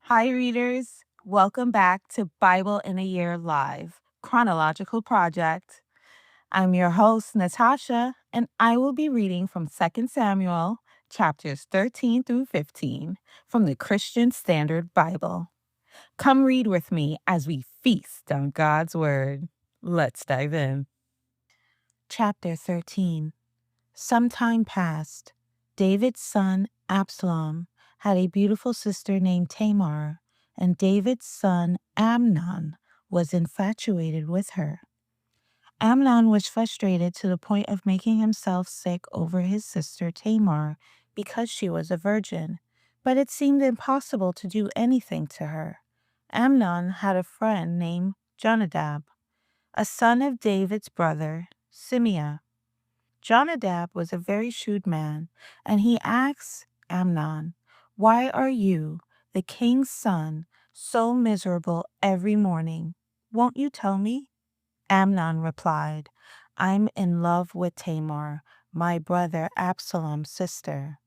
Hi, readers. Welcome back to Bible in a Year Live Chronological Project. I'm your host, Natasha, and I will be reading from 2 Samuel chapters 13 through 15 from the Christian Standard Bible. Come read with me as we feast on God's Word. Let's dive in. Chapter 13. Some time passed. David's son Absalom had a beautiful sister named Tamar, and David's son Amnon was infatuated with her. Amnon was frustrated to the point of making himself sick over his sister Tamar because she was a virgin, but it seemed impossible to do anything to her. Amnon had a friend named Jonadab, a son of David's brother Simeah. Jonadab was a very shrewd man, and he asked Amnon, "Why are you, the king's son, so miserable every morning? Won't you tell me?" Amnon replied, "I'm in love with Tamar, my brother Absalom's sister."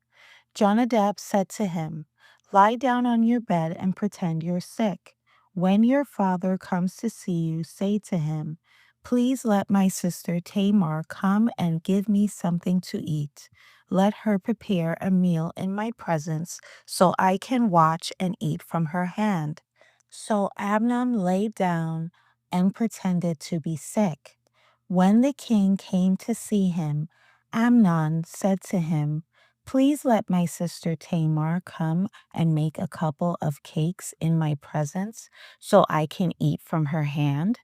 Jonadab said to him, "Lie down on your bed and pretend you're sick. When your father comes to see you, say to him, 'Please let my sister Tamar come and give me something to eat. Let her prepare a meal in my presence so I can watch and eat from her hand.'" So Amnon lay down and pretended to be sick. When the king came to see him, Amnon said to him, "Please let my sister Tamar come and make a couple of cakes in my presence so I can eat from her hand."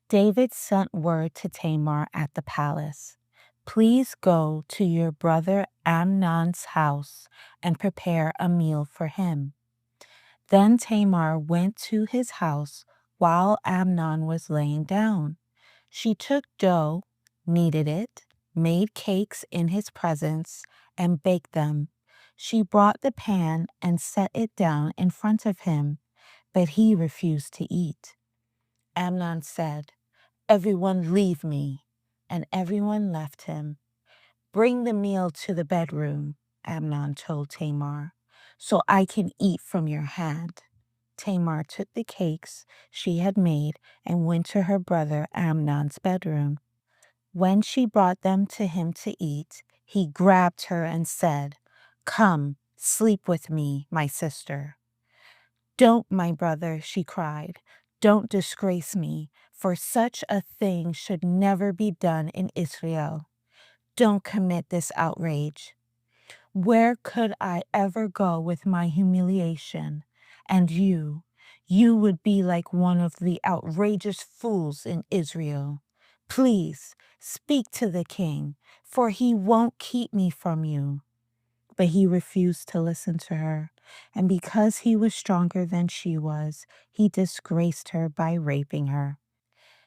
David sent word to Tamar at the palace, "Please go to your brother Amnon's house and prepare a meal for him." Then Tamar went to his house while Amnon was laying down. She took dough, kneaded it, made cakes in his presence, and baked them. She brought the pan and set it down in front of him, but he refused to eat. Amnon said, "Everyone leave me," and everyone left him. "Bring the meal to the bedroom," Amnon told Tamar, "so I can eat from your hand." Tamar took the cakes she had made and went to her brother Amnon's bedroom. When she brought them to him to eat, he grabbed her and said, "Come, sleep with me, my sister." "Don't, my brother," she cried. "Don't disgrace me, for such a thing should never be done in Israel. Don't commit this outrage. Where could I ever go with my humiliation? And you would be like one of the outrageous fools in Israel. Please speak to the king, for he won't keep me from you." But he refused to listen to her, and because he was stronger than she was, he disgraced her by raping her.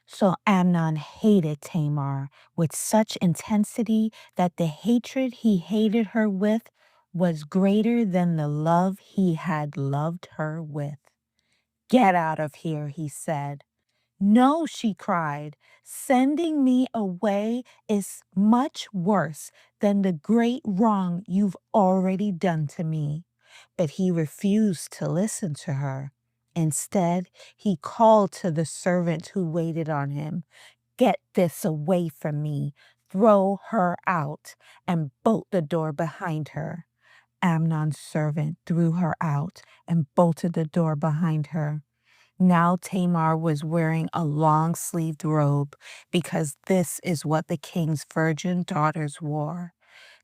So Amnon hated Tamar with such intensity that the hatred he hated her with was greater than the love he had loved her with. "Get out of here," he said. "No," she cried. "Sending me away is much worse than the great wrong you've already done to me." But he refused to listen to her. Instead, he called to the servant who waited on him, "Get this away from me. Throw her out," and bolt the door behind her. Amnon's servant threw her out and bolted the door behind her. Now Tamar was wearing a long-sleeved robe because this is what the king's virgin daughters wore.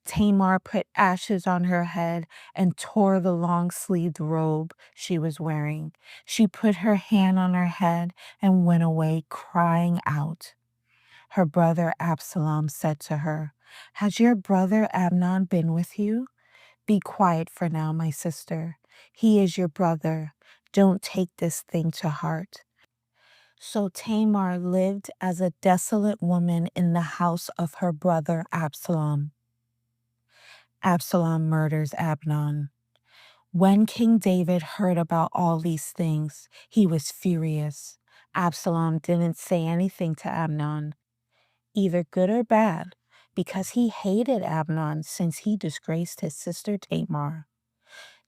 Tamar put ashes on her head and tore the long-sleeved robe she was wearing. She put her hand on her head and went away crying out. Her brother Absalom said to her, "Has your brother Amnon been with you? Be quiet for now, my sister. He is your brother. Don't take this thing to heart." So Tamar lived as a desolate woman in the house of her brother Absalom. Absalom murders Amnon. When King David heard about all these things, he was furious. Absalom didn't say anything to Amnon, either good or bad, because he hated Amnon since he disgraced his sister Tamar.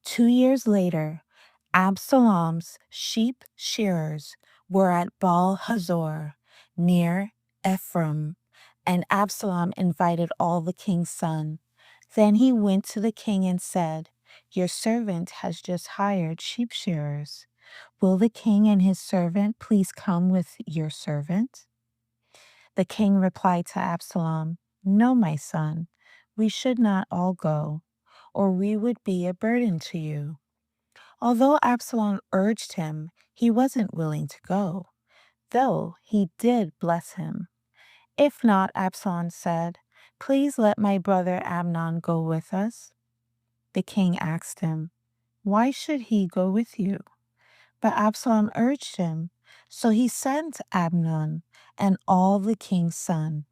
2 years later, Absalom's sheep shearers were at Baal Hazor near Ephraim, and Absalom invited all the king's sons. Then he went to the king and said, "Your servant has just hired sheep shearers. Will the king and his servant please come with your servant?" The king replied to Absalom, "No, my son, we should not all go, or we would be a burden to you." Although Absalom urged him, he wasn't willing to go, though he did bless him. "If not," Absalom said, "please let my brother Amnon go with us." The king asked him, "Why should he go with you?" But Absalom urged him, so he sent Amnon and all the king's sons.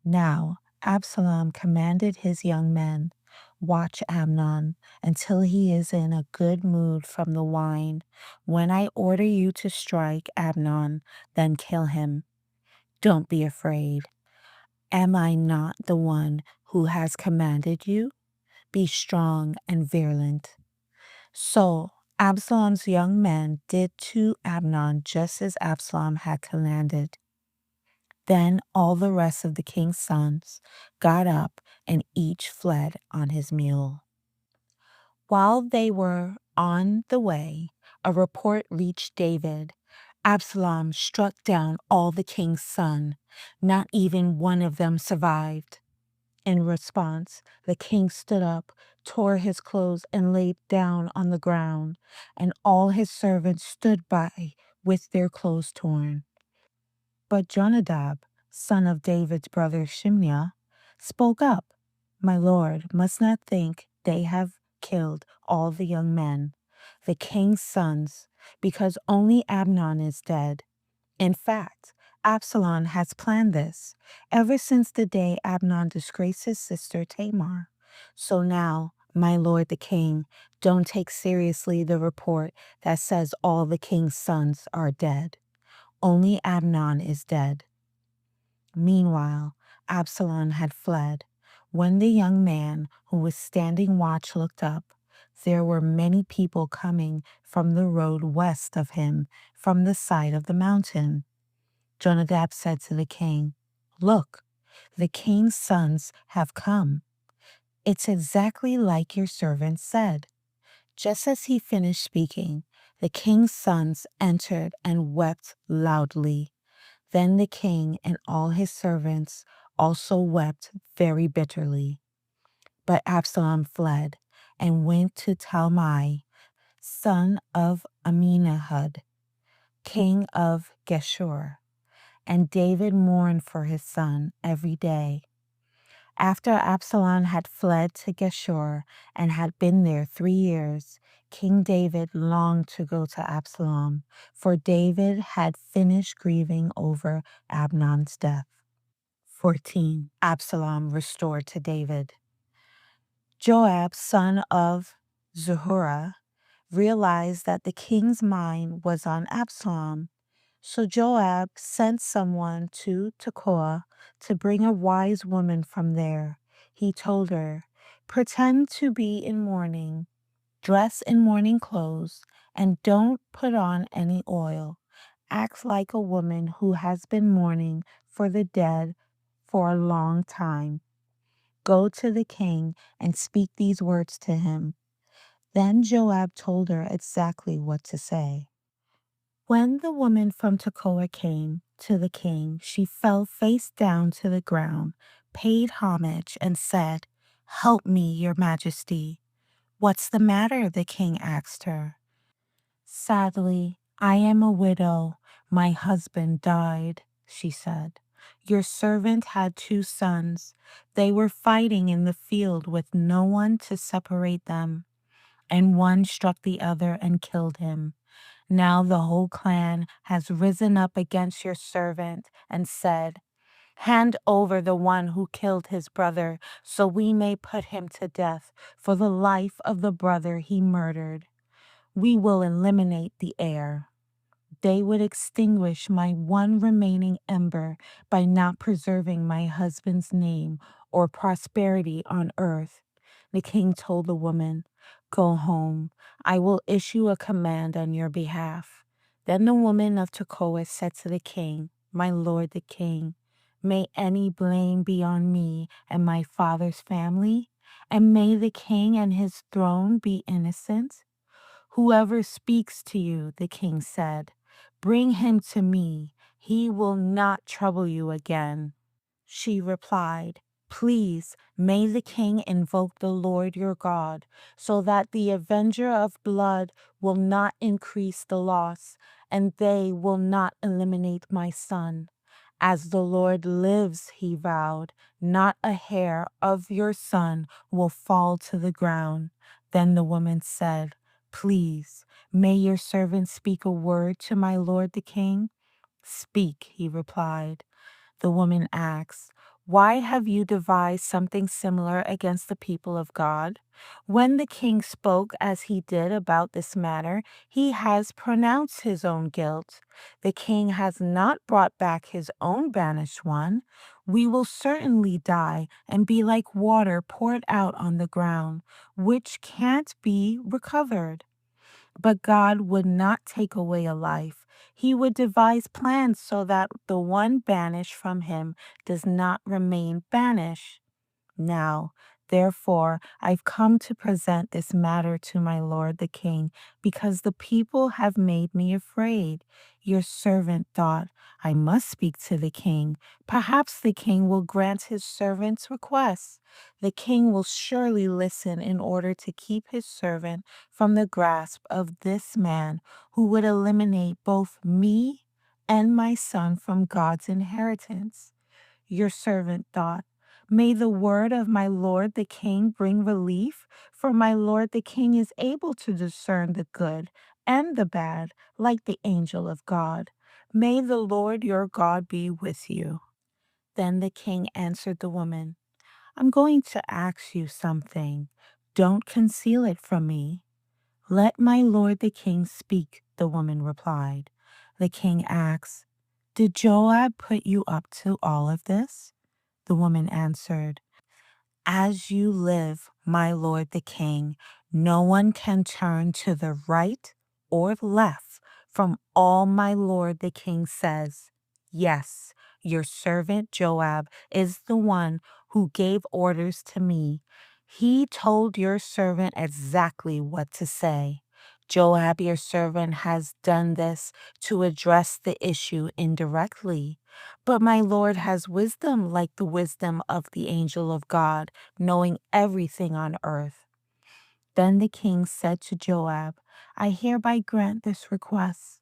Now Absalom commanded his young men, "Watch Amnon until he is in a good mood from the wine. When I order you to strike Amnon, then kill him. Don't be afraid. Am I not the one who has commanded you? Be strong and virulent." So Absalom's young men did to Amnon just as Absalom had commanded. Then all the rest of the king's sons got up and each fled on his mule. While they were on the way, a report reached David. Absalom struck down all the king's sons. Not even one of them survived. In response, the king stood up, tore his clothes, and laid down on the ground, and all his servants stood by with their clothes torn. But Jonadab, son of David's brother Shimei, spoke up. "My lord must not think they have killed all the young men, the king's sons, because only Amnon is dead. In fact, Absalom has planned this ever since the day Amnon disgraced his sister Tamar. So now, my lord the king, don't take seriously the report that says all the king's sons are dead. Only Amnon is dead." Meanwhile, Absalom had fled. When the young man who was standing watch looked up, there were many people coming from the road west of him, from the side of the mountain. Jonadab said to the king, "Look, the king's sons have come. It's exactly like your servant said." Just as he finished speaking, the king's sons entered and wept loudly. Then the king and all his servants also wept very bitterly. But Absalom fled and went to Talmai, son of Amminahud, king of Geshur, and David mourned for his son every day. After Absalom had fled to Geshur and had been there 3 years, King David longed to go to Absalom, for David had finished grieving over Amnon's death. 14. Absalom restored to David. Joab, son of Zeruiah, realized that the king's mind was on Absalom. So Joab sent someone to Tekoa to bring a wise woman from there. He told her, "Pretend to be in mourning, dress in mourning clothes, and don't put on any oil. Act like a woman who has been mourning for the dead for a long time. Go to the king and speak these words to him." Then Joab told her exactly what to say. When the woman from Tekoa came to the king, she fell face down to the ground, paid homage, and said, "Help me, your majesty." "What's the matter?" the king asked her. "Sadly, I am a widow. My husband died," she said. "Your servant had 2 sons. They were fighting in the field with no one to separate them, and one struck the other and killed him. Now the whole clan has risen up against your servant and said, 'Hand over the one who killed his brother, so we may put him to death for the life of the brother he murdered. We will eliminate the heir.' They would extinguish my one remaining ember by not preserving my husband's name or prosperity on earth." The king told the woman, Go home. I will issue a command on your behalf." Then the woman of Tekoa said to the king, "My lord the king, may any blame be on me and my father's family, and may the king and his throne be innocent." "Whoever speaks to you," the king said, "bring him to me. He will not trouble you again." She replied, "Please, may the king invoke the Lord your God, so that the avenger of blood will not increase the loss, and they will not eliminate my son. As the Lord lives," he vowed, "not a hair of your son will fall to the ground." Then the woman said, "Please, may your servant speak a word to my lord the king?" "Speak," he replied. The woman asked, "Why have you devised something similar against the people of God? When the king spoke as he did about this matter, he has pronounced his own guilt. The king has not brought back his own banished one. We will certainly die and be like water poured out on the ground, which can't be recovered." But God would not take away a life. He would devise plans so that the one banished from him does not remain banished. Now, therefore, I've come to present this matter to my lord the king, because the people have made me afraid. Your servant thought, I must speak to the king. Perhaps the king will grant his servant's request. The king will surely listen in order to keep his servant from the grasp of this man who would eliminate both me and my son from God's inheritance. Your servant thought, may the word of my lord the king bring relief, for my lord the king is able to discern the good and the bad like the angel of God. May the Lord your God be with you." Then the king answered the woman, "I'm going to ask you something. Don't conceal it from me." "Let my lord the king speak," the woman replied. The king asked, "Did Joab put you up to all of this?" The woman answered, "As you live, my lord the king, no one can turn to the right or left from all my lord the king says. Yes, your servant Joab is the one who gave orders to me. He told your servant exactly what to say. Joab, your servant, has done this to address the issue indirectly. But my Lord has wisdom like the wisdom of the angel of God, knowing everything on earth." Then the king said to Joab, "I hereby grant this request.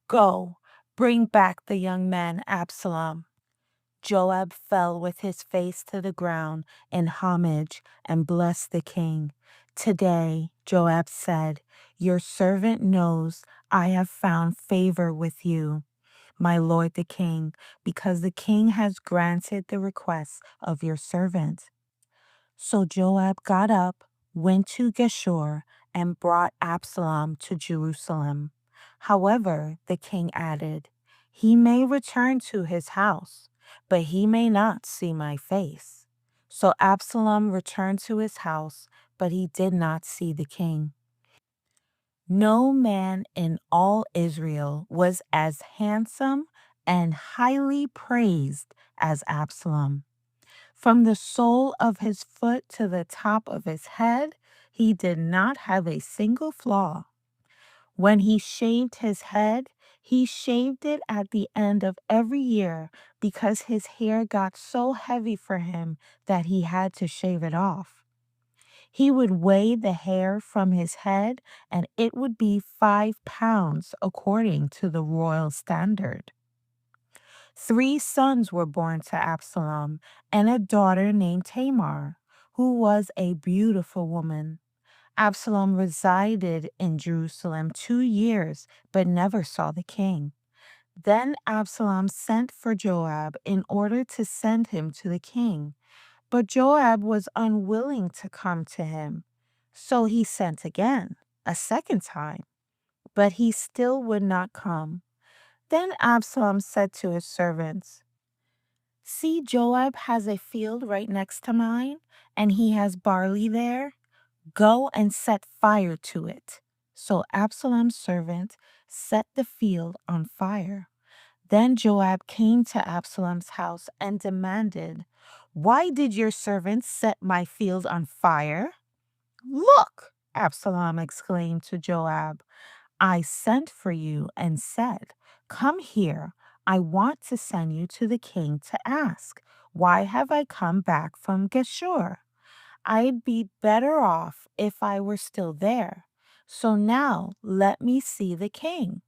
Go, bring back the young man Absalom." Joab fell with his face to the ground in homage and blessed the king. "Today," Joab said, "your servant knows I have found favor with you, my lord the king, because the king has granted the request of your servant." So Joab got up, went to Geshur, and brought Absalom to Jerusalem. However, the king added, "He may return to his house, but he may not see my face." So Absalom returned to his house, but he did not see the king. No man in all Israel was as handsome and highly praised as Absalom. From the sole of his foot to the top of his head, he did not have a single flaw. When he shaved his head, he shaved it at the end of every year because his hair got so heavy for him that he had to shave it off. He would weigh the hair from his head, and it would be 5 pounds according to the royal standard. 3 sons were born to Absalom, and a daughter named Tamar, who was a beautiful woman. Absalom resided in Jerusalem 2 years, but never saw the king. Then Absalom sent for Joab in order to send him to the king. But Joab was unwilling to come to him. So he sent again, a second time, but he still would not come. Then Absalom said to his servants, "See, Joab has a field right next to mine, and he has barley there. Go and set fire to it." So Absalom's servant set the field on fire. Then Joab came to Absalom's house and demanded, "Why did your servant set my field on fire?" "Look," Absalom exclaimed to Joab, "I sent for you and said, 'Come here. I want to send you to the king to ask, why have I come back from Geshur? I'd be better off if I were still there. So now let me see the king.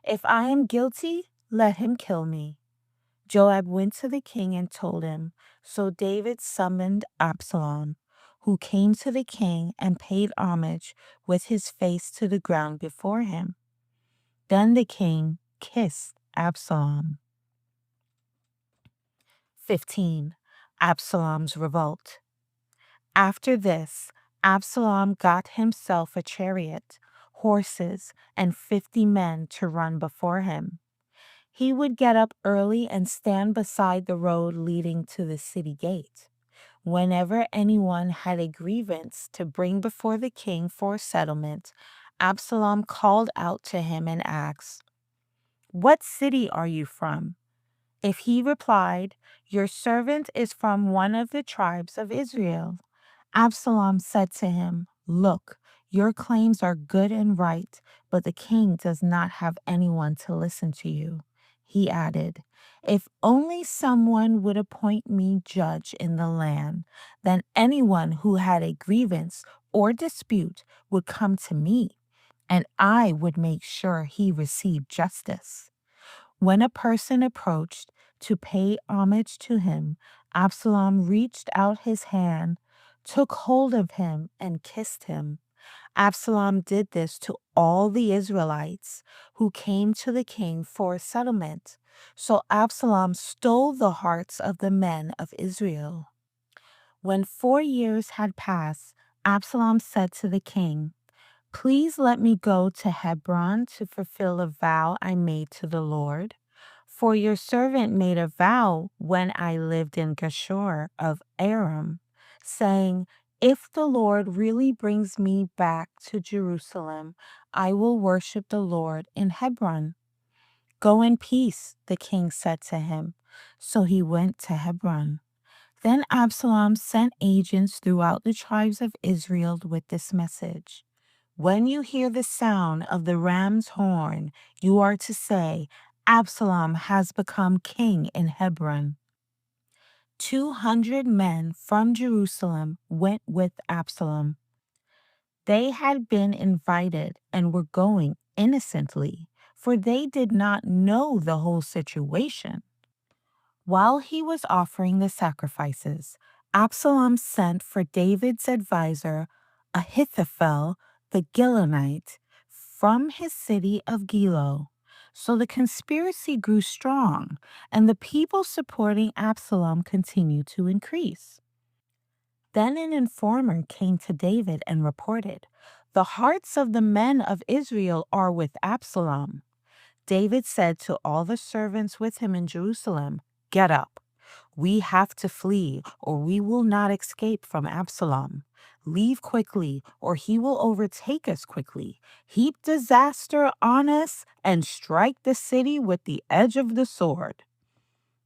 If I am guilty, let him kill me.'" Joab went to the king and told him. So David summoned Absalom, who came to the king and paid homage with his face to the ground before him. Then the king kissed Absalom. 15. Absalom's revolt. After this, Absalom got himself a chariot, horses, and 50 men to run before him. He would get up early and stand beside the road leading to the city gate. Whenever anyone had a grievance to bring before the king for settlement, Absalom called out to him and asked, "What city are you from?" If he replied, "Your servant is from one of the tribes of Israel," Absalom said to him, "Look, your claims are good and right, but the king does not have anyone to listen to you." He added, "If only someone would appoint me judge in the land, then anyone who had a grievance or dispute would come to me, and I would make sure he received justice." When a person approached to pay homage to him, Absalom reached out his hand, took hold of him, and kissed him. Absalom did this to all the Israelites who came to the king for a settlement. So Absalom stole the hearts of the men of Israel. When 4 years had passed, Absalom said to the king, "Please let me go to Hebron to fulfill a vow I made to the Lord. For your servant made a vow when I lived in Geshur of Aram, saying, 'If the Lord really brings me back to Jerusalem, I will worship the Lord in Hebron.'" "Go in peace," the king said to him. So he went to Hebron. Then Absalom sent agents throughout the tribes of Israel with this message: "When you hear the sound of the ram's horn, you are to say, 'Absalom has become king in Hebron.'" 200 men from Jerusalem went with Absalom. They had been invited and were going innocently, for they did not know the whole situation. While he was offering the sacrifices, Absalom sent for David's advisor, Ahithophel the Gilonite, from his city of Gilo. So the conspiracy grew strong, and the people supporting Absalom continued to increase. Then an informer came to David and reported, "The hearts of the men of Israel are with Absalom." David said to all the servants with him in Jerusalem, "Get up. We have to flee, or we will not escape from Absalom. Leave quickly, or he will overtake us quickly, heap disaster on us, and strike the city with the edge of the sword."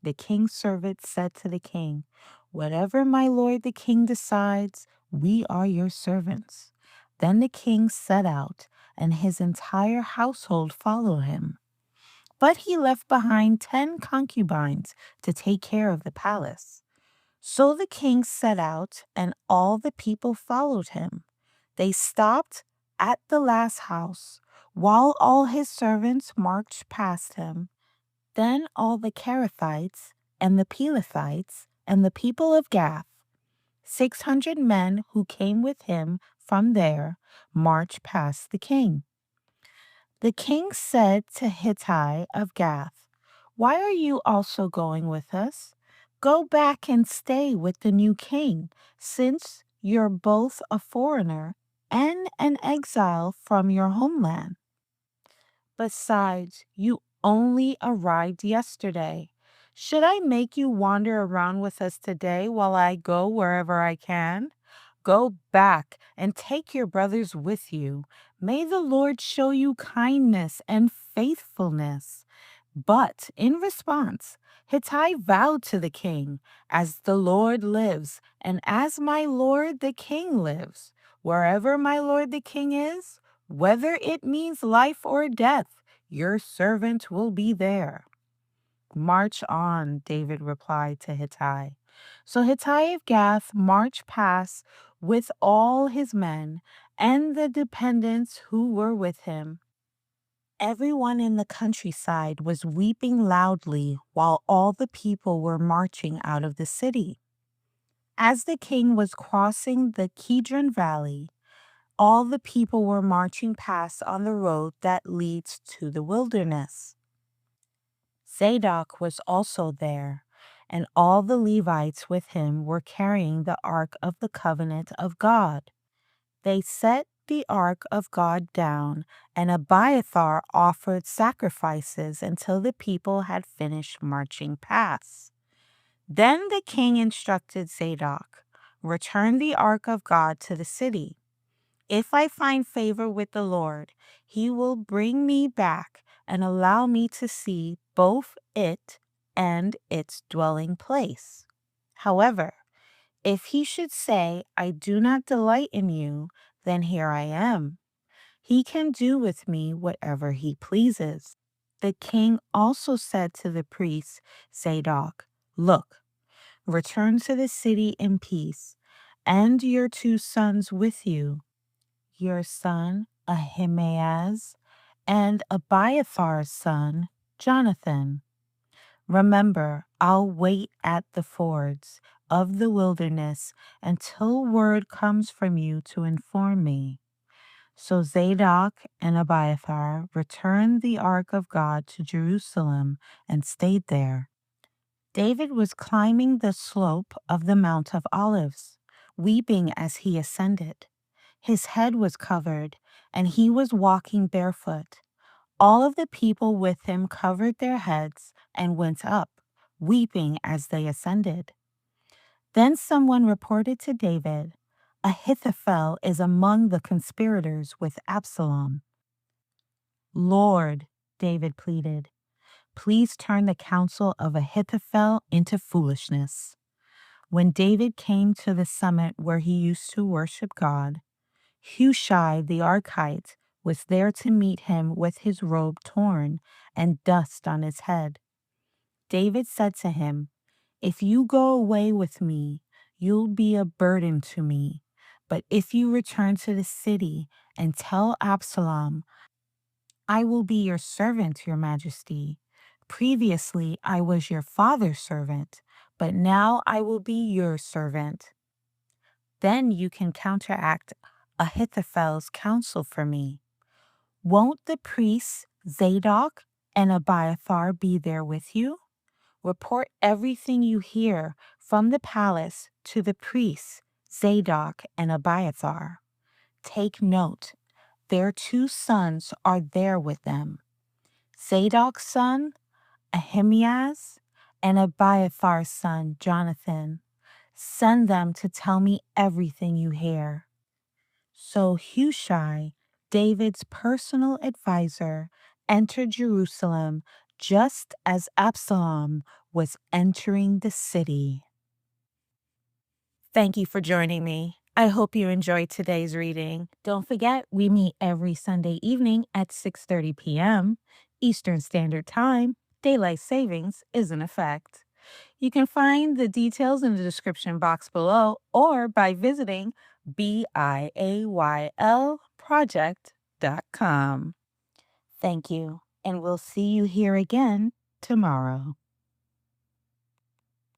The king's servant said to the king, "Whatever my lord the king decides, we are your servants." Then the king set out, and his entire household followed him. But he left behind 10 concubines to take care of the palace. So the king set out, and all the people followed him. They stopped at the last house, while all his servants marched past him. Then all the Kerethites and the Pelethites and the people of Gath, 600 men who came with him from there, marched past the king. The king said to Hittai of Gath, "Why are you also going with us? Go back and stay with the new king, since you're both a foreigner and an exile from your homeland. Besides, you only arrived yesterday. Should I make you wander around with us today while I go wherever I can? Go back and take your brothers with you. May the Lord show you kindness and faithfulness." But in response, Hittai vowed to the king, "As the Lord lives, and as my lord the king lives, wherever my lord the king is, whether it means life or death, your servant will be there." "March on," David replied to Hittai. So Hittai of Gath marched past with all his men and the dependents who were with him. Everyone in the countryside was weeping loudly while all the people were marching out of the city. As the king was crossing the Kidron Valley, all the people were marching past on the road that leads to the wilderness. Zadok was also there, and all the Levites with him were carrying the Ark of the Covenant of God. They set the Ark of God down, and Abiathar offered sacrifices until the people had finished marching past. Then the king instructed Zadok, "Return the Ark of God to the city. If I find favor with the Lord, he will bring me back and allow me to see both it and its dwelling place. However, if he should say, 'I do not delight in you,' then here I am. He can do with me whatever he pleases." The king also said to the priest Zadok, "Look, return to the city in peace, and your 2 sons with you, your son Ahimaaz and Abiathar's son Jonathan. Remember, I'll wait at the fords of the wilderness until word comes from you to inform me." So Zadok and Abiathar returned the ark of God to Jerusalem and stayed there. David was climbing the slope of the Mount of Olives, weeping as he ascended. His head was covered, and he was walking barefoot. All of the people with him covered their heads and went up, weeping as they ascended. Then someone reported to David, "Ahithophel is among the conspirators with Absalom." "Lord," David pleaded, "please turn the counsel of Ahithophel into foolishness." When David came to the summit where he used to worship God, Hushai the Archite was there to meet him with his robe torn and dust on his head. David said to him, "If you go away with me, you'll be a burden to me. But if you return to the city and tell Absalom, 'I will be your servant, your majesty. Previously I was your father's servant, but now I will be your servant,' then you can counteract Ahithophel's counsel for me. Won't the priests Zadok and Abiathar be there with you? Report everything you hear from the palace to the priests Zadok and Abiathar. Take note, their 2 sons are there with them. Zadok's son, Ahimaaz, and Abiathar's son, Jonathan. Send them to tell me everything you hear." So Hushai, David's personal advisor, entered Jerusalem just as Absalom was entering the city. Thank you for joining me. I hope you enjoyed today's reading. Don't forget, we meet every Sunday evening at 6:30 p.m. Eastern Standard Time. Daylight savings is in effect. You can find the details in the description box below or by visiting BIAYLproject.com. Thank you, and we'll see you here again tomorrow.